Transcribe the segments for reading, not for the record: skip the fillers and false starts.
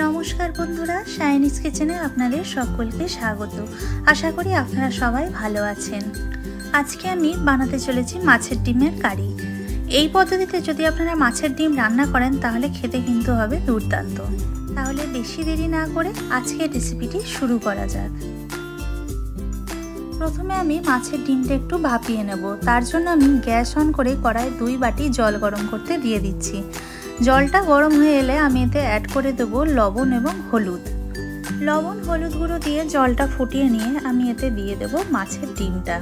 নমস্কার বন্ধুরা, শাইনিজ কিচেনে আপনাদের সকলকে স্বাগত। আশা করি আপনারা সবাই ভালো আছেন। আজকে আমি বানাতে চলেছি মাছের ডিমের কারি। এই পদ্ধতিতে যদি আপনারা মাছের ডিম রান্না করেন তাহলে খেতে কিন্তু হবে দুর্দান্ত। তাহলে বেশি দেরি না করে আজকের রেসিপিটি শুরু করা যাক। প্রথমে আমি মাছের ডিমটা একটু ভাপিয়ে নেব। তার জন্য আমি গ্যাস অন করে কড়াইয়ে 2 বাটি জল গরম করতে দিয়ে দিচ্ছি। জলটা গরম হয়ে এলে আমি এতে অ্যাড করে দেব লবণ এবং হলুদ। লবণ হলুদ গুঁড়ো দিয়ে জলটা ফুটিয়ে নিয়ে আমি এতে দিয়ে দেব মাছের ডিমটা।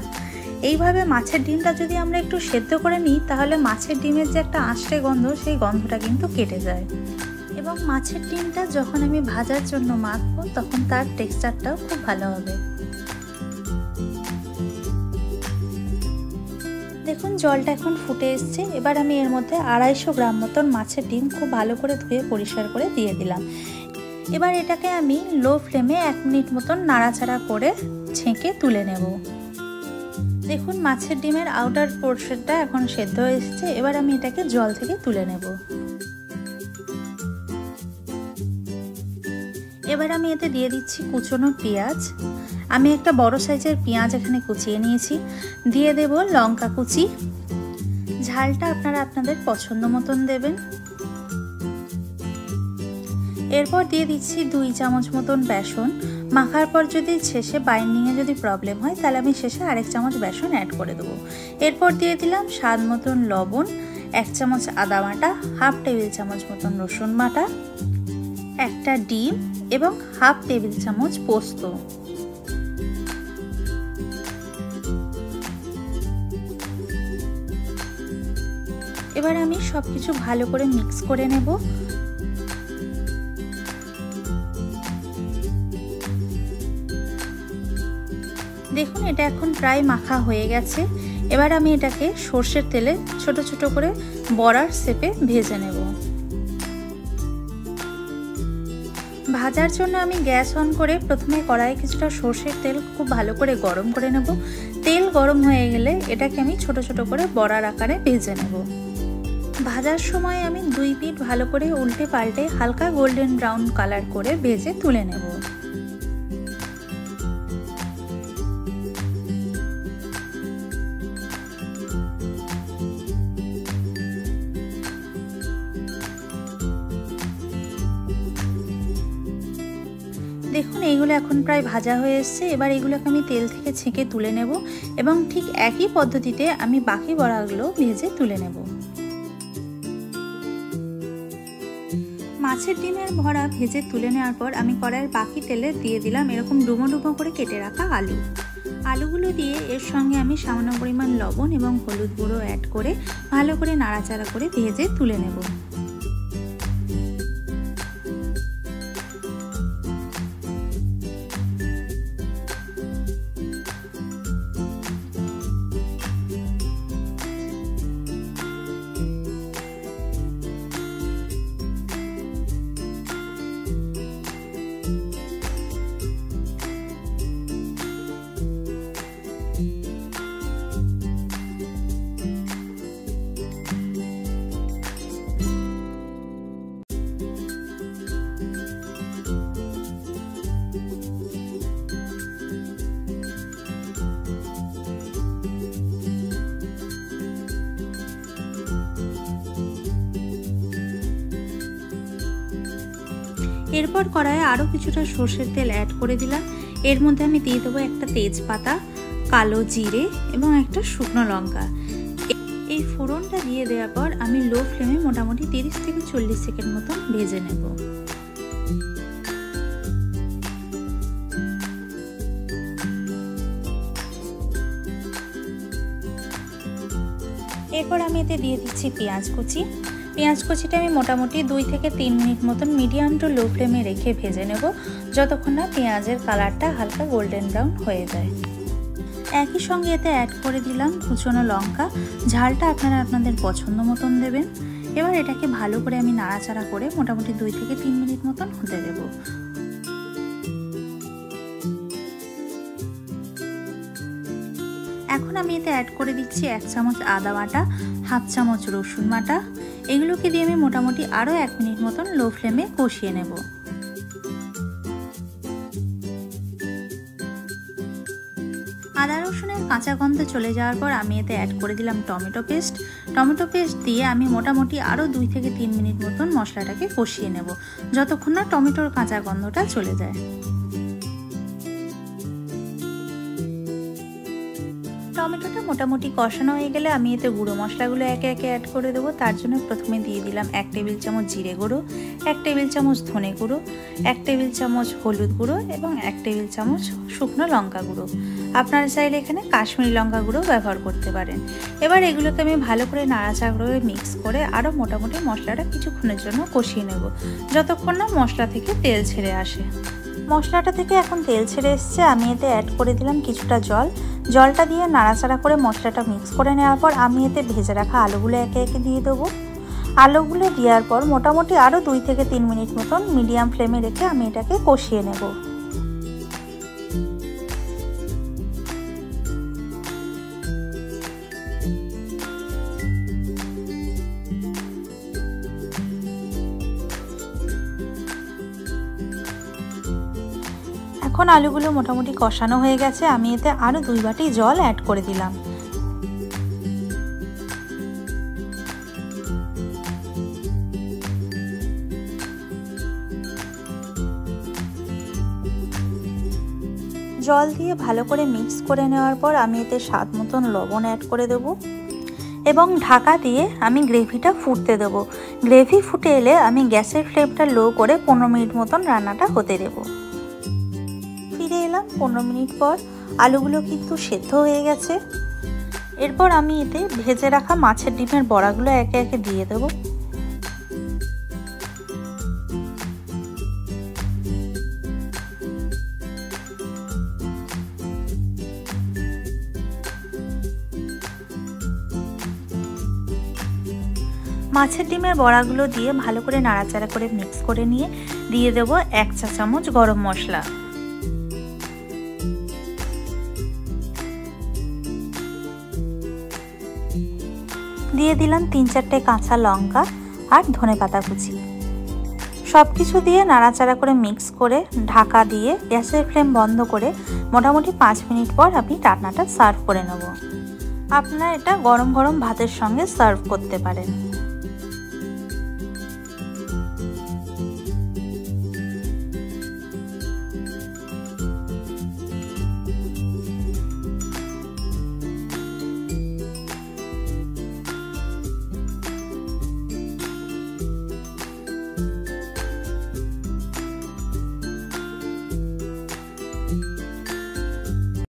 এইভাবে মাছের ডিমটা যদি আমরা একটু সেদ্ধ করে নিই তাহলে মাছের ডিমের যে একটা আঁশটে গন্ধ, সেই গন্ধটা কিন্তু কেটে যায়। এবং মাছের ডিমটা যখন আমি ভাজার জন্য মাখবো তখন তার টেক্সচারটাও খুব ভালো হবে। দেখুন জলটা এখন ফুটে এসছে। এবার আমি এর মধ্যে 250 গ্রাম মতন মাছের ডিম খুব ভালো করে ধুয়ে পরিষ্কার করে দিয়ে দিলাম। এবার এটাকে আমি লো ফ্লেমে 1 মিনিট মতন নাড়াচাড়া করে ছেঁকে তুলে নেব। দেখুন মাছের ডিমের আউটার পোর্শনটা এখন সেদ্ধ হয়ে এসেছে। এবার আমি এটাকে জল থেকে তুলে নেব। এবার আমি এতে দিয়ে দিচ্ছি কুচনো পেঁয়াজ। আমি একটা বড় সাইজের পেঁয়াজ এখানে কুচিয়ে নিয়েছি। দিয়ে দেব লঙ্কা কুচি। ঝালটা আপনারা আপনাদের পছন্দ মতন দেবেন। এরপর দিয়ে দিচ্ছি 2 চামচ মতন বেসন। মাখার পর যদি শেষে বাইন্ডিংয়ে যদি প্রবলেম হয় তাহলে আমি শেষে আরেক চামচ বেসন অ্যাড করে দেবো। এরপর দিয়ে দিলাম স্বাদ মতন লবণ, 1 চামচ আদা বাটা, হাফ টেবিল চামচ মতন রসুন বাটা, একটা ডিম এবং হাফ টেবিল চামচ পোস্ত। এবার আমি সবকিছু ভালো করে মিক্স করে নেব। দেখুন এটা এখন প্রায় মাখা হয়ে গেছে। এবার আমি এটাকে সর্ষের তেলে ছোট ছোট করে বড়ার শেপে ভেজে নেব। ভাজার জন্য আমি গ্যাস অন করে প্রথমে কড়াইয়ে কিছুটা সর্ষের তেল খুব ভালো করে গরম করে নেব। তেল গরম হয়ে গেলে এটাকে আমি ছোট ছোট করে বড়ার আকারে ভেজে নেব। ভাজার সময় আমি 2 পিঠ ভালো করে উল্টে পাল্টে হালকা গোল্ডেন ব্রাউন কালার করে ভেজে তুলে নেব। দেখুন এইগুলো এখন প্রায় ভাজা হয়ে এসছে। এবার এগুলোকে আমি তেল থেকে ছেঁকে তুলে নেব এবং ঠিক একই পদ্ধতিতে আমি বাকি বড়াগুলো ভেজে তুলে নেব। মাছের ডিমের বড়া ভেজে তুলে নেওয়ার পর আমি কড়াইয়ের বাকি তেলে দিয়ে দিলাম এরকম ডুমো ডুমো করে কেটে রাখা আলু। আলুগুলো দিয়ে এর সঙ্গে আমি সামান্য পরিমাণ লবণ এবং হলুদ গুঁড়ো অ্যাড করে ভালো করে নাড়াচাড়া করে ভেজে তুলে নেব। এরপর কড়াইয়ে আরও কিছুটা সর্ষের তেল অ্যাড করে দিলাম। এর মধ্যে আমি দিয়ে দেবো একটা তেজপাতা, কালো জিরে এবং একটা শুকনো লঙ্কা। এই ফোড়নটা দিয়ে দেওয়ার পর আমি লো ফ্লেমে মোটামুটি 30 থেকে 40 সেকেন্ড মতন ভেজে নেব। এরপর আমি এতে দিয়ে দিচ্ছি পেঁয়াজ কুচি। পেঁয়াজ কুচিটা আমি মোটামুটি 2 থেকে 3 মিনিট মতন মিডিয়াম টু লো ফ্লেমে রেখে ভেজে নেব, যতক্ষণ না পেঁয়াজের কালারটা হালকা গোল্ডেন ব্রাউন হয়ে যায়। একই সঙ্গে এতে অ্যাড করে দিলাম কুচনো লঙ্কা। ঝালটা আপনারা আপনাদের পছন্দ মতন দেবেন। এবার এটাকে ভালো করে আমি নাড়াচাড়া করে মোটামুটি 2 থেকে 3 মিনিট মতন হতে দেব। এখন আমি এতে অ্যাড করে দিচ্ছি 1 চামচ আদা বাটা, হাফ চামচ রসুন বাটা। এগুলোকে দিয়ে আমি মোটামুটি আরও 1 মিনিট মতন লো ফ্লেমে কষিয়ে নেব। আদা রসুনের কাঁচা গন্ধ চলে যাওয়ার পর আমি এতে অ্যাড করে দিলাম টমেটো পেস্ট। টমেটো পেস্ট দিয়ে আমি মোটামুটি আরও 2 থেকে 3 মিনিট মতন মশলাটাকে কষিয়ে নেব, যতক্ষণ না টমেটোর কাঁচা গন্ধটা চলে যায়। টমেটোটা মোটামুটি কষানো হয়ে গেলে আমি এতে গুঁড়ো মশলাগুলো একে একে অ্যাড করে দেবো। তার জন্য প্রথমে দিয়ে দিলাম 1 টেবিল চামচ জিরে গুঁড়ো, 1 টেবিল চামচ ধনে গুঁড়ো, 1 টেবিল চামচ হলুদ গুঁড়ো এবং 1 টেবিল চামচ শুকনো লঙ্কা গুঁড়ো। আপনারা চাইলে এখানে কাশ্মীরি লঙ্কা গুঁড়ো ব্যবহার করতে পারেন। এবার এগুলোকে আমি ভালো করে নাড়াচাড়া করে মিক্স করে আরও মোটামুটি মশলাটা কিছুক্ষণের জন্য কষিয়ে নেব, যতক্ষণ না মশলা থেকে তেল ছেড়ে আসে। মশলাটা থেকে এখন তেল ছেড়ে এসছে, আমি এতে অ্যাড করে দিলাম কিছুটা জল। জলটা দিয়ে নাড়াচাড়া করে মশলাটা মিক্স করে নেওয়ার পর আমি এতে ভেজে রাখা আলুগুলো একে একে দিয়ে দেবো। আলুগুলো দেওয়ার পর মোটামুটি আরও 2 থেকে 3 মিনিট মতন মিডিয়াম ফ্লেমে রেখে আমি এটাকে কষিয়ে নেব। এখন আলুগুলো মোটামুটি কষানো হয়ে গেছে, আমি এতে আরও 2 বাটি জল অ্যাড করে দিলাম। জল দিয়ে ভালো করে মিক্স করে নেওয়ার পর আমি এতে স্বাদ মতন লবণ অ্যাড করে দেবো এবং ঢাকা দিয়ে আমি গ্রেভিটা ফুটতে দেবো। গ্রেভি ফুটে এলে আমি গ্যাসের ফ্লেমটা লো করে 15 মিনিট মতন রান্নাটা হতে দেবো। ফিরে এলাম 15 মিনিট পর, আলুগুলো কিন্তু সেদ্ধ হয়ে গেছে। এরপর আমি এতে ভেজে রাখা মাছের ডিমের বড়াগুলো একে একে দিয়ে দেবো। মাছের ডিমের বড়াগুলো দিয়ে ভালো করে নাড়াচাড়া করে মিক্স করে নিয়ে দিয়ে দেব 1 চা চামচ গরম মশলা। দিয়ে দিলাম 3-4টে কাঁচা লঙ্কা আর ধনেপাতা কুচি। সব কিছু দিয়ে নাড়াচাড়া করে মিক্স করে ঢাকা দিয়ে গ্যাসের ফ্লেম বন্ধ করে মোটামুটি 5 মিনিট পর আমি রান্নাটা সার্ভ করে নেব। আপনারা এটা গরম গরম ভাতের সঙ্গে সার্ভ করতে পারেন।